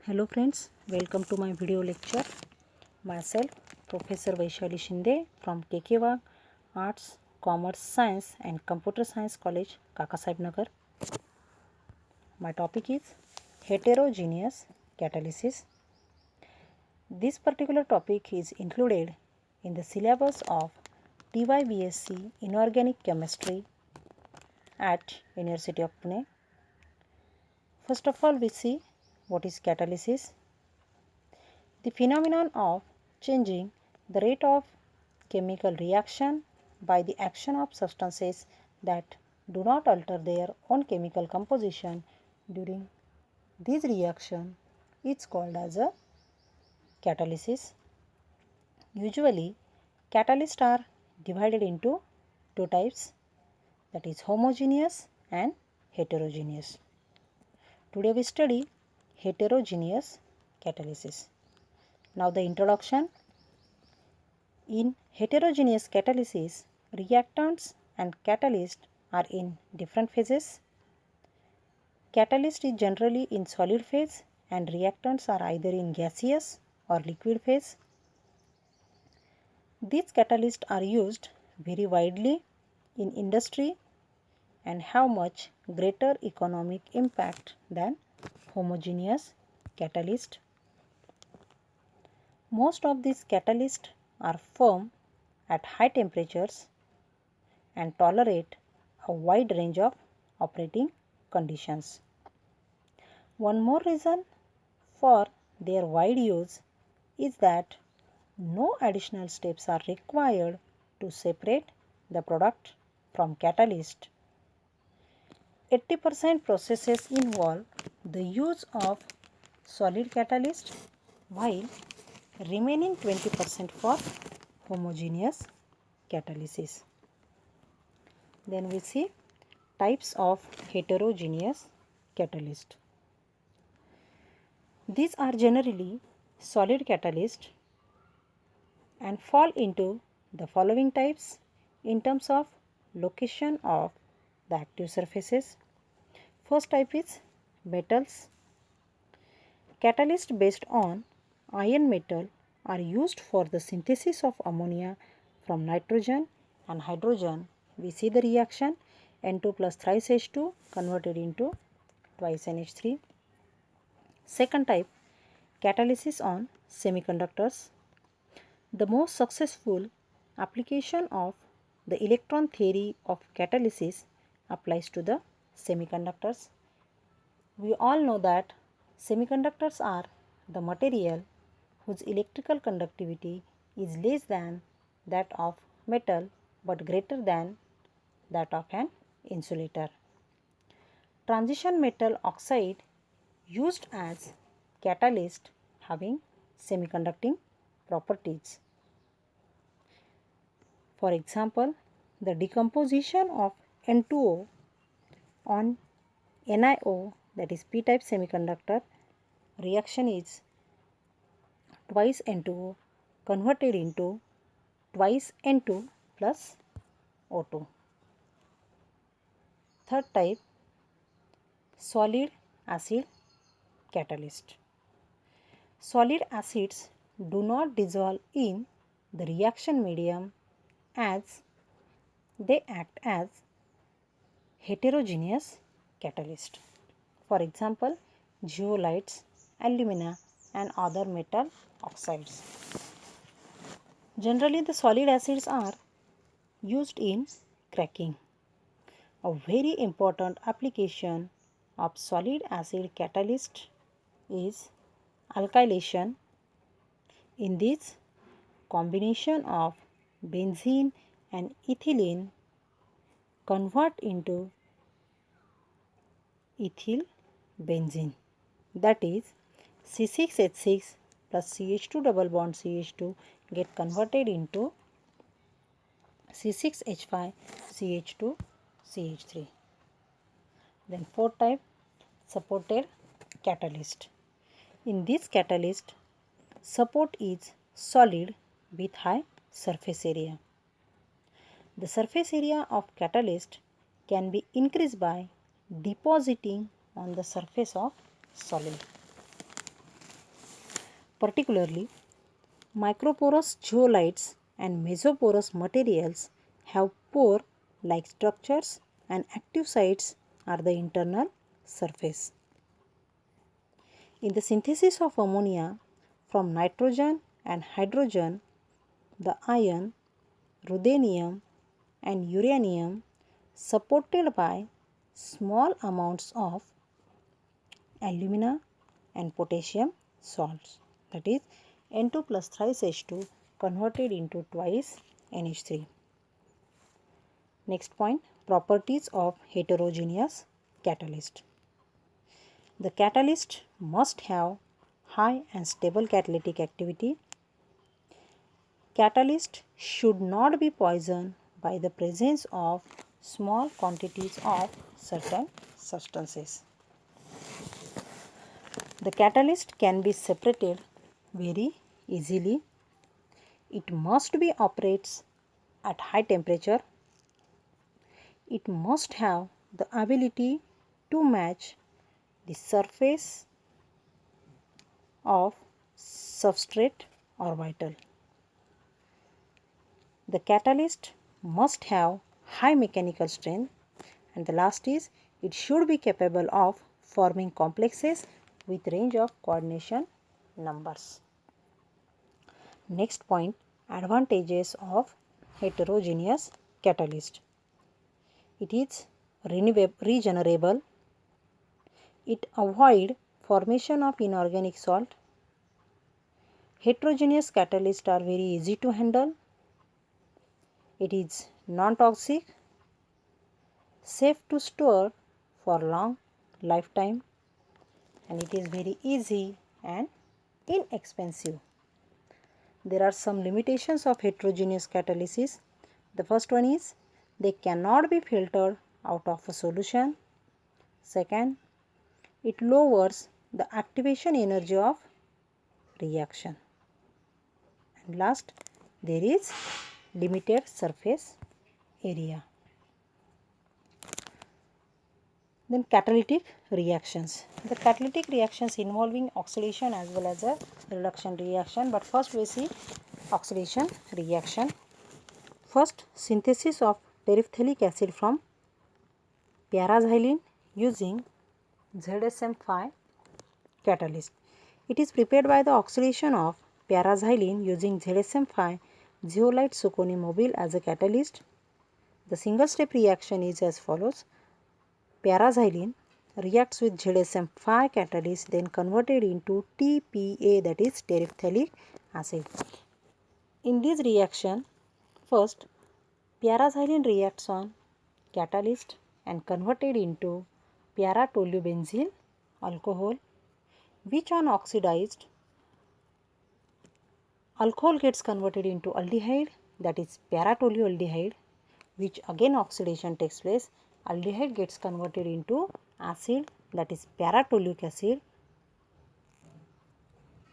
Hello friends, welcome to my video lecture. Myself, Professor Vaishali Shinde from KK Arts, Commerce Science and Computer Science College, Kakasaheb Nagar. My topic is heterogeneous catalysis. This particular topic is included in the syllabus of TYBSc Inorganic Chemistry at University of Pune. First of all, we see what is catalysis. The phenomenon of changing the rate of chemical reaction by the action of substances that do not alter their own chemical composition during this reaction is called as a catalysis. Usually, catalysts are divided into two types, that is homogeneous and heterogeneous. Today we study heterogeneous catalysis. Now the introduction. In heterogeneous catalysis, reactants and catalysts are in different phases. Catalyst is generally in solid phase and reactants are either in gaseous or liquid phase. These catalysts are used very widely in industry and have much greater economic impact than homogeneous catalyst. Most of these catalysts are firm at high temperatures and tolerate a wide range of operating conditions. One more reason for their wide use is that no additional steps are required to separate the product from catalyst. 80% processes involve the use of solid catalyst while remaining 20% for homogeneous catalysis. Then we see types of heterogeneous catalyst. These are generally solid catalysts and fall into the following types in terms of location of the active surfaces. First type is metals. Catalysts based on iron metal are used for the synthesis of ammonia from nitrogen and hydrogen. We see the reaction N2 plus thrice H2 converted into twice NH3. Second type, catalysis on semiconductors. The most successful application of the electron theory of catalysis applies to the semiconductors. We all know that semiconductors are the material whose electrical conductivity is less than that of metal but greater than that of an insulator. Transition metal oxide used as catalyst having semiconducting properties. For example, the decomposition of N2O on NiO, that is p-type semiconductor, reaction is twice N2O converted into twice N2 plus O2. Third type, solid acid catalyst. Solid acids do not dissolve in the reaction medium as they act as heterogeneous catalyst. For example, zeolites, alumina and other metal oxides. Generally, the solid acids are used in cracking. A very important application of solid acid catalyst is alkylation. In this, combination of benzene and ethylene convert into ethyl benzene, that is C6H6 plus CH2 double bond CH2 get converted into C6H5 CH2 CH3. Then fourth type, supported catalyst. In this catalyst, support is solid with high surface area. The surface area of catalyst can be increased by depositing on the surface of solid. Particularly, microporous zeolites and mesoporous materials have pore-like structures and active sites are the internal surface. In the synthesis of ammonia from nitrogen and hydrogen, the ion, ruthenium and uranium supported by small amounts of alumina and potassium salts, that is N2 plus thrice H2 converted into twice NH3. Next point, properties of heterogeneous catalyst. The catalyst must have high and stable catalytic activity. Catalyst should not be poisoned by the presence of small quantities of certain substances. The catalyst can be separated very easily. It must be operates at high temperature. It must have the ability to match the surface of substrate orbital. The catalyst must have high mechanical strength, and the last is it should be capable of forming complexes with range of coordination numbers. Next point, advantages of heterogeneous catalyst. It is regenerable. It avoids formation of inorganic salt. Heterogeneous catalysts are very easy to handle. It is non-toxic, safe to store for long lifetime, and it is very easy and inexpensive. There are some limitations of heterogeneous catalysis. The first one is they cannot be filtered out of a solution. Second, it lowers the activation energy of reaction. And last, there is limited surface area. Then catalytic reactions. The catalytic reactions involving oxidation as well as a reduction reaction. But first we see oxidation reaction. First, synthesis of terephthalic acid from paraxylene using ZSM-5 catalyst. It is prepared by the oxidation of paraxylene using ZSM-5 zeolite zirconium mobile as a catalyst. The single step reaction is as follows. Paraxylene reacts with ZSM-5 catalyst, then converted into TPA, that is terephthalic acid. In this reaction, first paraxylene reacts on catalyst and converted into para-tolubenzyl alcohol, which on oxidized alcohol gets converted into aldehyde, that is para-tolualdehyde, which again oxidation takes place. Aldehyde gets converted into acid, that is para-toluic acid,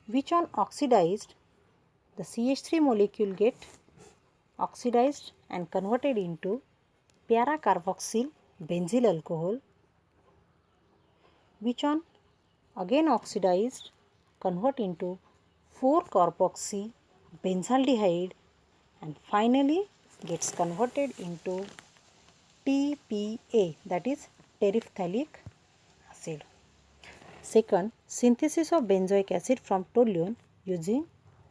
which on oxidized the CH3 molecule get oxidized and converted into para-carboxyl benzyl alcohol, which on again oxidized convert into 4-carboxy benzaldehyde and finally gets converted into TPA, that is terephthalic acid. Second, synthesis of benzoic acid from toluene using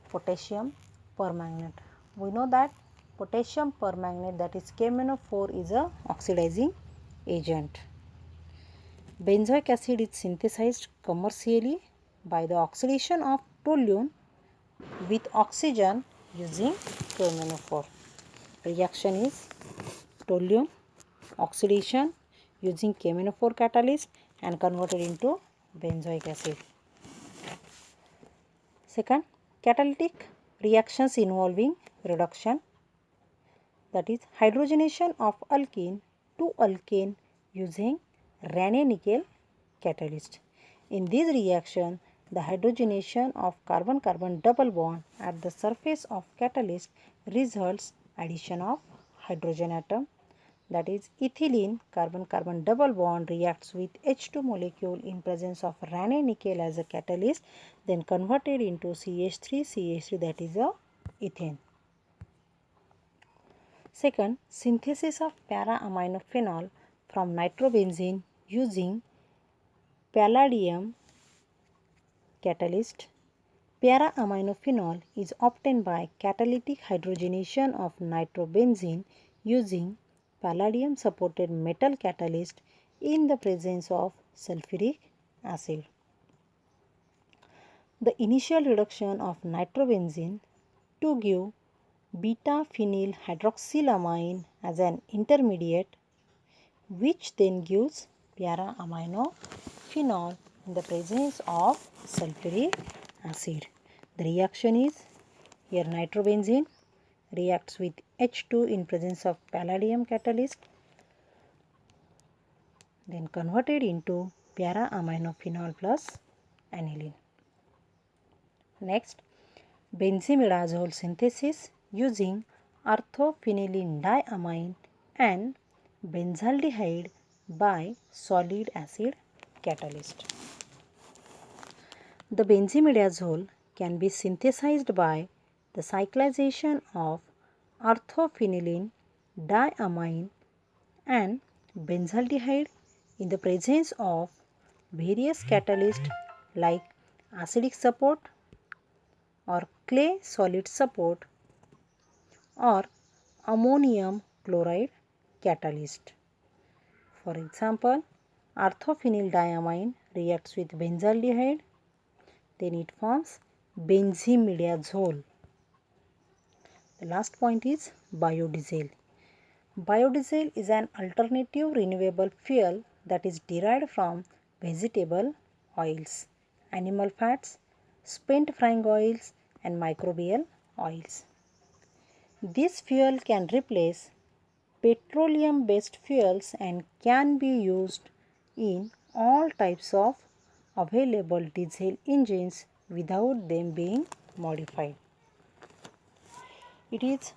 potassium permanganate. We know that potassium permanganate, that is KMnO4, is a oxidizing agent. Benzoic acid is synthesized commercially by the oxidation of toluene with oxygen using KMnO4. Reaction is toluene oxidation using KMnO4 catalyst and converted into benzoic acid. Second, catalytic reactions involving reduction, that is hydrogenation of alkene to alkane using Raney-Nichols catalyst. In this reaction, the hydrogenation of carbon-carbon double bond at the surface of catalyst results addition of hydrogen atom. that is ethylene carbon-carbon double bond reacts with H2 molecule in presence of Raney-nickel as a catalyst, then converted into CH3 that is a ethane. Second, synthesis of para-aminophenol from nitrobenzene using palladium catalyst. Para-aminophenol is obtained by catalytic hydrogenation of nitrobenzene using palladium supported metal catalyst in the presence of sulfuric acid. The initial reduction of nitrobenzene to give beta-phenyl hydroxylamine as an intermediate, which then gives para-aminophenol in the presence of sulfuric acid. The reaction is here nitrobenzene reacts with H2 in presence of palladium catalyst, then converted into para-aminophenol plus aniline. Next, benzimidazole synthesis using orthophenylene diamine and benzaldehyde by solid acid catalyst. The benzimidazole can be synthesized by the cyclization of orthophenylene diamine and benzaldehyde in the presence of various catalysts like acidic support or clay solid support or ammonium chloride catalyst. For example, orthophenyl diamine reacts with benzaldehyde, then it forms benzimidazole. The last point is biodiesel. Biodiesel is an alternative renewable fuel that is derived from vegetable oils, animal fats, spent frying oils and microbial oils. This fuel can replace petroleum-based fuels and can be used in all types of available diesel engines without them being modified. It is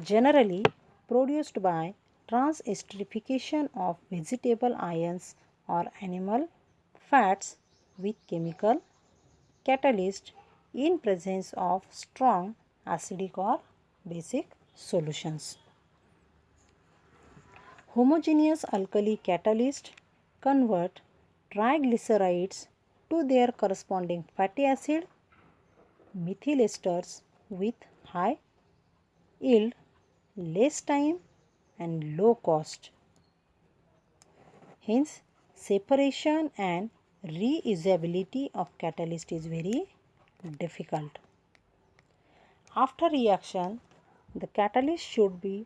generally produced by transesterification of vegetable ions or animal fats with chemical catalyst in presence of strong acidic or basic solutions. Homogeneous alkali catalysts convert triglycerides to their corresponding fatty acid methyl esters with high yield, less time and low cost. Hence, separation and reusability of catalyst is very difficult. After reaction, the catalyst should be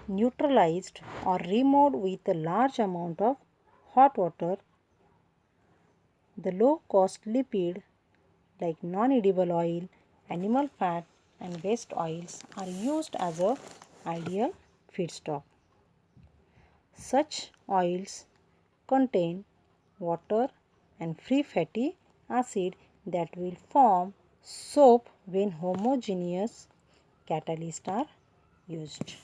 neutralized or removed with a large amount of hot water. The low cost lipid like non-edible oil, animal fat and waste oils are used as a ideal feedstock. Such oils contain water and free fatty acid that will form soap when homogeneous catalysts are used.